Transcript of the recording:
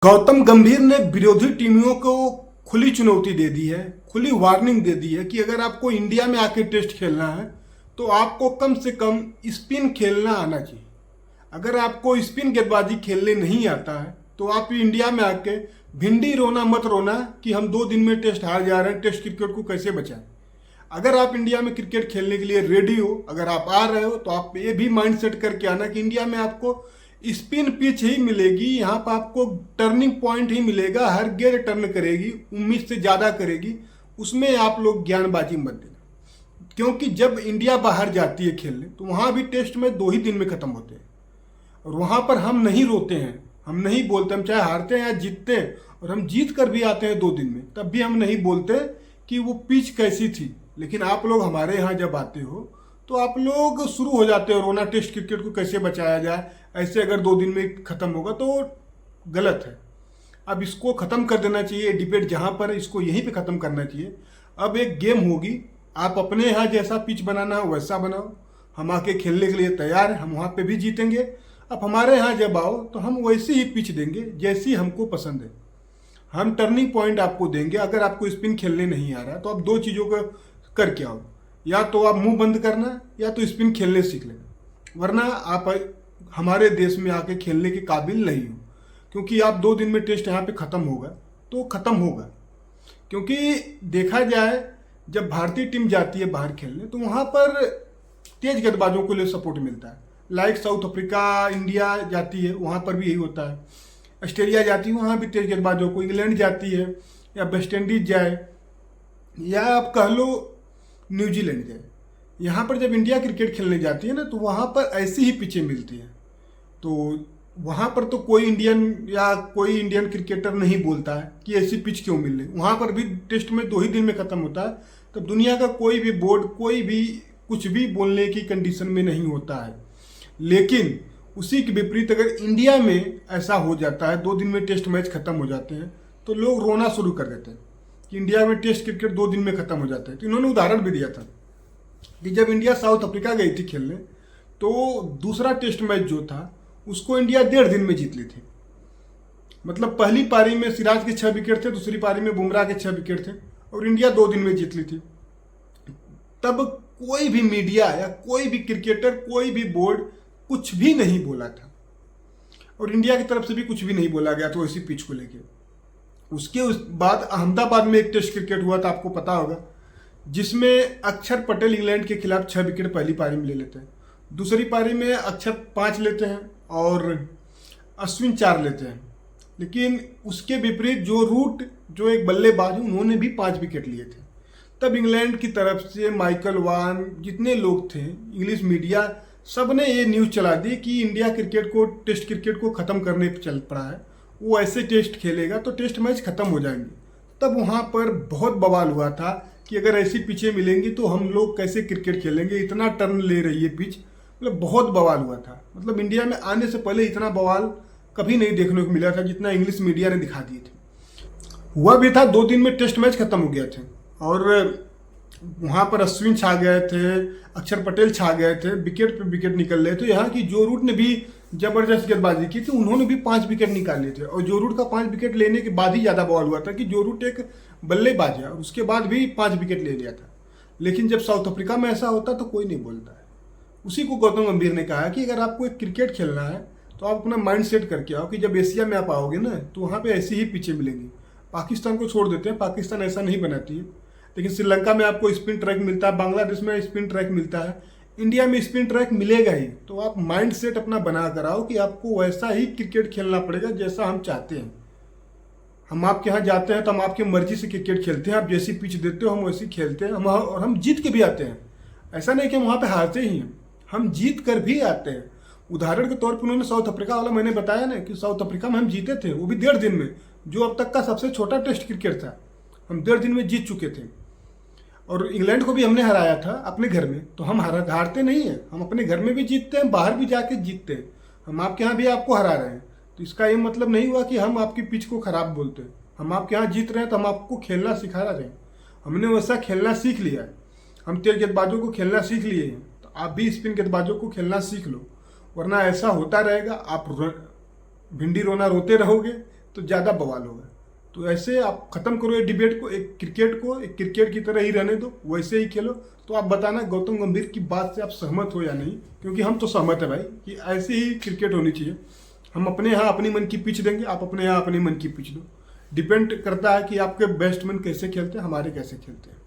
गौतम गंभीर ने विरोधी टीमों को खुली चुनौती दे दी है, खुली वार्निंग दे दी है कि अगर आपको इंडिया में आके टेस्ट खेलना है तो आपको कम से कम स्पिन खेलना आना चाहिए। अगर आपको स्पिन गेंदबाजी खेलने नहीं आता है तो आप इंडिया में आके भिंडी रोना मत रोना कि हम 2 दिन में टेस्ट हार जा रहे हैं, टेस्ट क्रिकेट को कैसे बचाएं। अगर आप इंडिया में क्रिकेट खेलने के लिए रेडी हो, अगर आप आ रहे हो तो आप ये भी माइंड सेट करके आना कि इंडिया में आपको स्पिन पिच ही मिलेगी, यहाँ पर आपको टर्निंग पॉइंट ही मिलेगा, हर गेंद टर्न करेगी, उम्मीद से ज़्यादा करेगी, उसमें आप लोग ज्ञानबाजी मत देना। क्योंकि जब इंडिया बाहर जाती है खेलने तो वहाँ भी टेस्ट में 2 ही दिन में ख़त्म होते हैं और वहाँ पर हम नहीं रोते हैं, हम नहीं बोलते, हम चाहे हारते हैं या जीतते हैं और हम जीत कर भी आते हैं 2 दिन में, तब भी हम नहीं बोलते कि वो पिच कैसी थी। लेकिन आप लोग हमारे यहाँ जब आते हो तो आप लोग शुरू हो जाते हो रोना, टेस्ट क्रिकेट को कैसे बचाया जाए, ऐसे अगर 2 दिन में ख़त्म होगा तो गलत है। अब इसको ख़त्म कर देना चाहिए, डिबेट जहाँ पर है इसको यहीं पे ख़त्म करना चाहिए। अब एक गेम होगी, आप अपने यहाँ जैसा पिच बनाना हो वैसा बनाओ, हम आके खेलने के लिए तैयार हैं, हम वहाँ पे भी जीतेंगे। अब हमारे यहाँ जब आओ तो हम वैसी ही पिच देंगे जैसी हमको पसंद है, हम टर्निंग पॉइंट आपको देंगे। अगर आपको स्पिन खेलने नहीं आ रहा तो आप 2 चीज़ों का करके आओ, या तो आप मुंह बंद करना या तो स्पिन खेलने सीख लेना, वरना आप हमारे देश में आके खेलने के काबिल नहीं हो। क्योंकि आप 2 दिन में टेस्ट यहाँ पे ख़त्म होगा तो ख़त्म होगा। क्योंकि देखा जाए जब भारतीय टीम जाती है बाहर खेलने तो वहाँ पर तेज गेंदबाजों को लिए सपोर्ट मिलता है। लाइक साउथ अफ्रीका, इंडिया जाती है वहाँ पर भी यही होता है, ऑस्ट्रेलिया जाती है वहाँ भी तेज गेंदबाजों को, इंग्लैंड जाती है या वेस्ट इंडीज जाए या आप कह लो न्यूजीलैंड जाए, यहाँ पर जब इंडिया क्रिकेट खेलने जाती है ना तो वहाँ पर ऐसी ही पिचें मिलती हैं। तो वहाँ पर तो कोई इंडियन क्रिकेटर नहीं बोलता है कि ऐसी पिच क्यों मिल रही। वहाँ पर भी टेस्ट में 2 ही दिन में ख़त्म होता है, तब दुनिया का कोई भी बोर्ड कोई भी कुछ भी बोलने की कंडीशन में नहीं होता है। लेकिन उसी के विपरीत अगर इंडिया में ऐसा हो जाता है, 2 दिन में टेस्ट मैच ख़त्म हो जाते हैं तो लोग रोना शुरू कर देते हैं कि इंडिया में टेस्ट क्रिकेट 2 दिन में ख़त्म हो जाता है। तो इन्होंने उदाहरण भी दिया था कि जब इंडिया साउथ अफ्रीका गई थी खेलने तो दूसरा टेस्ट मैच जो था उसको इंडिया 1.5 दिन में जीत ली थी। मतलब पहली पारी में सिराज के 6 विकेट थे, दूसरी पारी में बुमराह के 6 विकेट थे और इंडिया 2 दिन में जीत ली थी। तब कोई भी मीडिया या कोई भी क्रिकेटर, कोई भी बोर्ड कुछ भी नहीं बोला था और इंडिया की तरफ से भी कुछ भी नहीं बोला गया था ऐसी पिच को लेके। उसके बाद अहमदाबाद में एक टेस्ट क्रिकेट हुआ था, आपको पता होगा, जिसमें अक्षर पटेल इंग्लैंड के खिलाफ 6 विकेट पहली पारी में ले लेते हैं, दूसरी पारी में अक्षर 5 लेते हैं और अश्विन 4 लेते हैं। लेकिन उसके विपरीत जो एक बल्लेबाज उन्होंने भी 5 विकेट लिए थे। तब इंग्लैंड की तरफ से माइकल वान, जितने लोग थे, इंग्लिश मीडिया, सब ने ये न्यूज़ चला दी कि इंडिया क्रिकेट को, टेस्ट क्रिकेट को ख़त्म करने पर चल पड़ा है, वो ऐसे टेस्ट खेलेगा तो टेस्ट मैच ख़त्म हो जाएंगे। तब वहाँ पर बहुत बवाल हुआ था कि अगर ऐसी पिचें मिलेंगी तो हम लोग कैसे क्रिकेट खेलेंगे, इतना टर्न ले रही है पिच, मतलब बहुत बवाल हुआ था। मतलब इंडिया में आने से पहले इतना बवाल कभी नहीं देखने को मिला था जितना इंग्लिश मीडिया ने दिखा दिए थे। हुआ भी था, 2 दिन में टेस्ट मैच ख़त्म हो गया थे और वहाँ पर अश्विन छा गए थे, अक्षर पटेल छा गए थे, विकेट पे विकेट निकल रहे थे। यहाँ की जो रूट ने भी जबरदस्त गेंदबाजी की थी, उन्होंने भी 5 विकेट निकाले थे और जो रूट का 5 विकेट लेने के बाद ही ज़्यादा बवाल हुआ था कि जो रूट एक बल्लेबाज है और उसके बाद भी 5 विकेट ले लिया था। लेकिन जब साउथ अफ्रीका में ऐसा होता तो कोई नहीं बोलता है। उसी को गौतम गंभीर ने कहा कि अगर आपको एक क्रिकेट खेलना है तो आप अपना माइंड सेट करके आओ कि जब एशिया में आप आओगे ना तो वहाँ पे ऐसी ही पिचें मिलेंगी। पाकिस्तान को छोड़ देते हैं, पाकिस्तान ऐसा नहीं बनाती है, लेकिन श्रीलंका में आपको स्पिन ट्रैक मिलता है, बांग्लादेश में स्पिन ट्रैक मिलता है, इंडिया में स्पिन ट्रैक मिलेगा ही। तो आप माइंड सेट अपना बना कर आओ कि आपको वैसा ही क्रिकेट खेलना पड़ेगा जैसा हम चाहते हैं। हम आपके यहाँ जाते हैं तो हम आपकी मर्जी से क्रिकेट खेलते हैं, आप जैसी पिच देते हो हम वैसी खेलते हैं, और हम जीत के भी आते हैं। ऐसा नहीं कि हम वहाँ पे हारते ही हैं, हम जीत कर भी आते हैं। उदाहरण के तौर पर उन्होंने साउथ अफ्रीका वाला मैंने बताया ना कि साउथ अफ्रीका में हम जीते थे, वो भी 1.5 दिन में, जो अब तक का सबसे छोटा टेस्ट क्रिकेट था, हम 1.5 दिन में जीत चुके थे। और इंग्लैंड को भी हमने हराया था अपने घर में, तो हम हारते नहीं हैं, हम अपने घर में भी जीतते हैं, बाहर भी जाके जीतते हैं। हम आपके यहाँ भी आपको हरा रहे हैं, तो इसका ये मतलब नहीं हुआ कि हम आपकी पिच को खराब बोलते हैं। हम आपके यहाँ जीत रहे हैं तो हम आपको खेलना सिखा रहे हैं, हमने वैसा खेलना सीख लिया है। हम तेज गेंदबाजों को खेलना सीख लिए हैं, तो आप भी स्पिन गेंदबाजों को खेलना सीख लो, वरना ऐसा होता रहेगा, आप भिंडी रोना रोते रहोगे, तो ज़्यादा बवाल होगा। तो ऐसे आप ख़त्म करो ये डिबेट को, एक क्रिकेट की तरह ही रहने दो, वैसे ही खेलो। तो आप बताना गौतम गंभीर की बात से आप सहमत हो या नहीं, क्योंकि हम तो सहमत है भाई कि ऐसे ही क्रिकेट होनी चाहिए। हम अपने यहाँ अपनी मन की पिच देंगे, आप अपने यहाँ अपनी मन की पिच दो। डिपेंड करता है कि आपके बैट्समैन कैसे खेलते हैं, हमारे कैसे खेलते हैं।